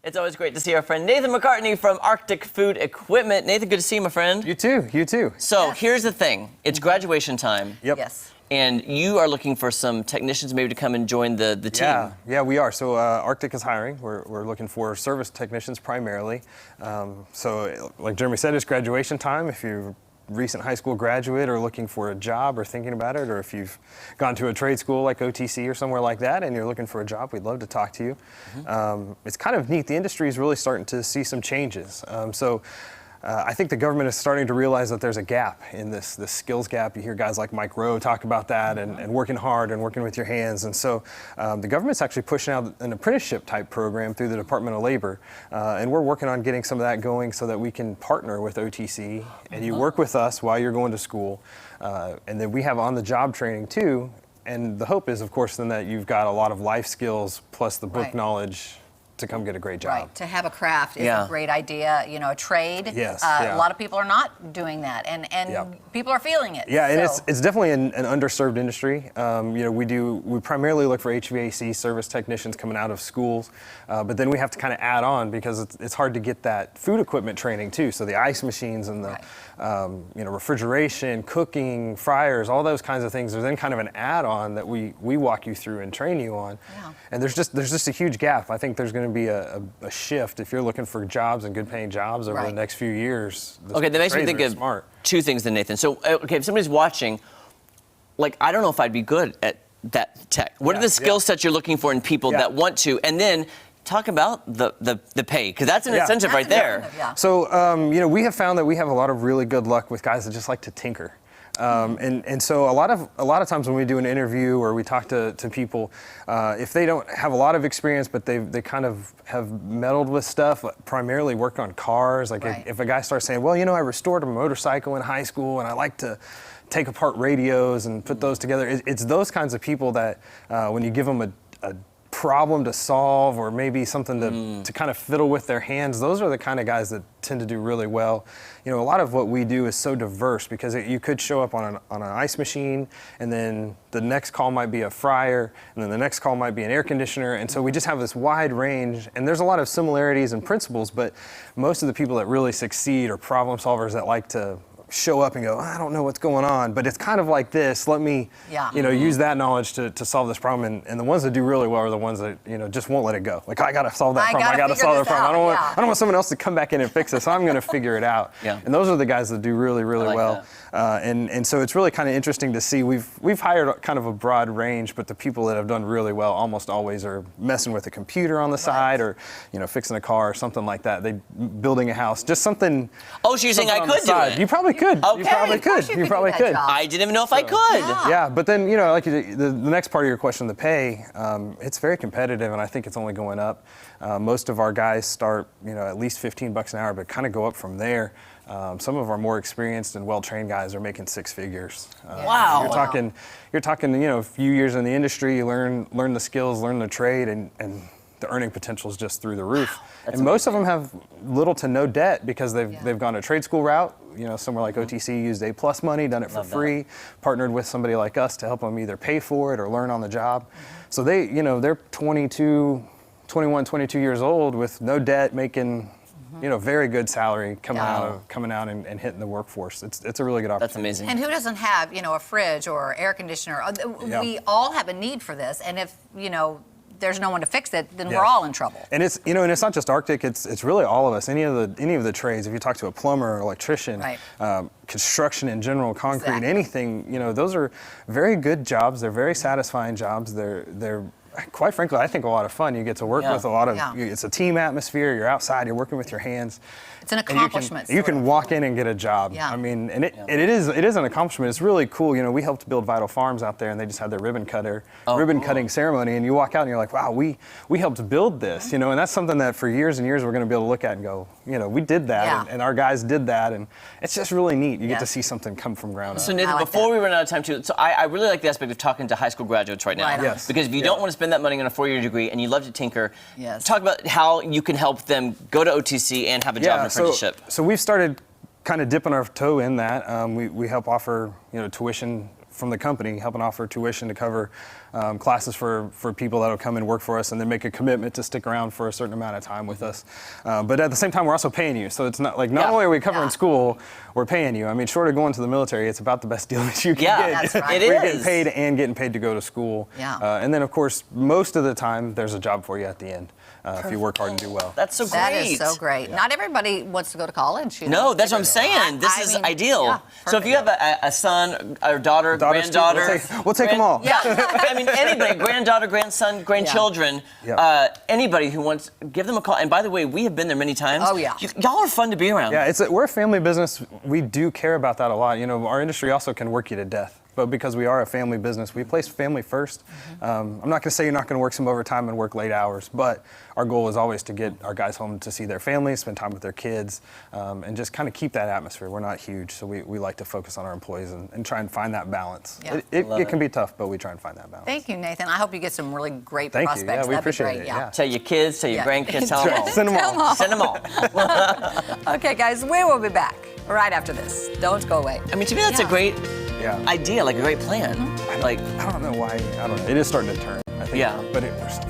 It's always great to see our friend Nathan McCartney from Arctic Food Equipment. Nathan, good to see you, my friend. You too, you too. So here's the thing. It's graduation time. Yep. Yes. And you are looking for some technicians maybe to come and join the team. Yeah, we are. So Arctic is hiring. We're looking for service technicians primarily. So like Jeremy said, it's graduation time. If you're a recent high school graduate or looking for a job or thinking about it, or if you've gone to a trade school like OTC or somewhere like that and you're looking for a job, we'd love to talk to you. It's kind of neat. The industry is really starting to see some changes. I think the government is starting to realize that there's a gap in this skills gap. You hear guys like Mike Rowe talk about that and working hard and working with your hands. And so the government's actually pushing out an apprenticeship type program through the Department of Labor. And we're working on getting some of that going so that we can partner with OTC and you work with us while you're going to school. And then we have on-the-job training too. And the hope is, of course, then that you've got a lot of life skills plus the book knowledge to come get a great job. Right, to have a craft is a great idea, you know, a trade. Yes, A lot of people are not doing that, and people are feeling it. Yeah, and it's definitely an underserved industry. You know, we primarily look for HVAC service technicians coming out of schools, but then we have to kind of add on because it's hard to get that food equipment training too. So the ice machines and the you know, refrigeration, cooking, fryers, all those kinds of things. There's then kind of an add-on that we walk you through and train you on. Yeah. And there's just a huge gap. I think there's going to be a shift if you're looking for jobs and good paying jobs over the next few years. Okay, that makes me think of two things then, Nathan. So, okay, if somebody's watching, like, I don't know if I'd be good at that tech. What are the skill sets you're looking for in people that want to? And then talk about the pay, because that's an incentive right there. So, you know, we have found that we have a lot of really good luck with guys that just like to tinker. And so a lot of times when we do an interview or we talk to people, if they don't have a lot of experience, but they kind of have meddled with stuff, primarily worked on cars. Like if a guy starts saying, well, you know, I restored a motorcycle in high school and I like to take apart radios and put those together. It's those kinds of people that when you give them a problem to solve or maybe something to kind of fiddle with their hands, those are the kind of guys that tend to do really well. You know, a lot of what we do is so diverse because you could show up on an ice machine and then the next call might be a fryer and then the next call might be an air conditioner, and so we just have this wide range, and there's a lot of similarities and principles, but most of the people that really succeed are problem solvers that like to show up and go, I don't know what's going on, but it's kind of like this. Let me, you know, use that knowledge to solve this problem. And the ones that do really well are the ones that, you know, just won't let it go. Like, I got to solve that problem. I got to solve that problem. I don't want someone else to come back in and fix it, so I'm going to figure it out. And those are the guys that do really, really well. And so it's really kind of interesting to see. We've hired kind of a broad range, but the people that have done really well almost always are messing with a computer on the side, or, you know, fixing a car or something like that. They building a house, just something. Oh, so you're saying I could do it? You probably could. Okay. You probably could. You probably could. I didn't even know if I could. Yeah, but then, you know, like the next part of your question, the pay, it's very competitive, and I think it's only going up. Most of our guys start, you know, at least $15 an hour, but kind of go up from there. Some of our more experienced and well-trained guys are making six figures. Wow. You're talking, you know, a few years in the industry, you learn the skills, learn the trade, and the earning potential is just through the roof. And most of them have little to no debt because they've gone a trade school route. You know, somewhere like OTC used A+ money, done it for free, partnered with somebody like us to help them either pay for it or learn on the job. So they, you know, they're 21, 22 years old with no debt, making, you know, very good salary coming out and hitting the workforce. It's a really good opportunity. That's amazing. And who doesn't have, you know, a fridge or air conditioner? We all have a need for this, and if, you know, there's no one to fix it, then we're all in trouble. And it's, you know, and it's not just Arctic, it's really all of us. Any of the trades, if you talk to a plumber or electrician, construction in general, concrete, anything, you know, those are very good jobs. They're very satisfying jobs. They're quite frankly, I think a lot of fun. You get to work with a lot of, it's a team atmosphere. You're outside, you're working with your hands. It's an accomplishment. You can walk in and get a job. I mean, and it is an accomplishment. It's really cool. You know, we helped build Vital Farms out there, and they just had their ribbon cutting ceremony, and you walk out and you're like, wow, we helped build this, you know, and that's something that for years and years we're going to be able to look at and go, you know, we did that, and our guys did that, and it's just really neat. You get to see something come from ground up. So Nathan, before we run out of time too, so I really like the aspect of talking to high school graduates right now. Because if you don't want to spend that money on a 4-year degree and you love to tinker, talk about how you can help them go to OTC and have a job in apprenticeship. So we've started kind of dipping our toe in that. We help offer, you know, tuition from the company, helping offer tuition to cover classes for people that'll come and work for us and then make a commitment to stick around for a certain amount of time with us. But at the same time, we're also paying you. So it's not like, not only are we covering school, we're paying you. I mean, short of going to the military, it's about the best deal that you can get. That's right. It We're is. getting paid and getting paid to go to school. Yeah. And then, of course, most of the time, there's a job for you at the end if you work hard and do well. That's so great. That is so great. Not everybody wants to go to college. You know? No, that's what I'm saying. This is ideal. yeah, so if you have a son or daughter, Daughters too, granddaughter, we'll take them all. Yeah, I mean anybody, granddaughter, grandson, grandchildren, anybody who wants, give them a call. And by the way, we have been there many times. Oh, yeah. Y'all are fun to be around. Yeah, we're a family business. We do care about that a lot. You know, our industry also can work you to death. But because we are a family business, we place family first. I'm not going to say you're not going to work some overtime and work late hours, but our goal is always to get our guys home to see their families, spend time with their kids, and just kind of keep that atmosphere. We're not huge, so we like to focus on our employees and try and find that balance. Yeah. It can be tough, but we try and find that balance. Thank you, Nathan. I hope you get some really great Thank you. prospects. Yeah, we That'd be appreciate great. it. Yeah. Tell your kids, tell your grandkids, tell them all. Send them all. Send them all. Okay, guys, we will be back right after this. Don't go away. I mean, to me, that's a great Yeah. idea, like a great plan. Like, I don't know why. I don't know. It is starting to turn, I think. Yeah. But we're so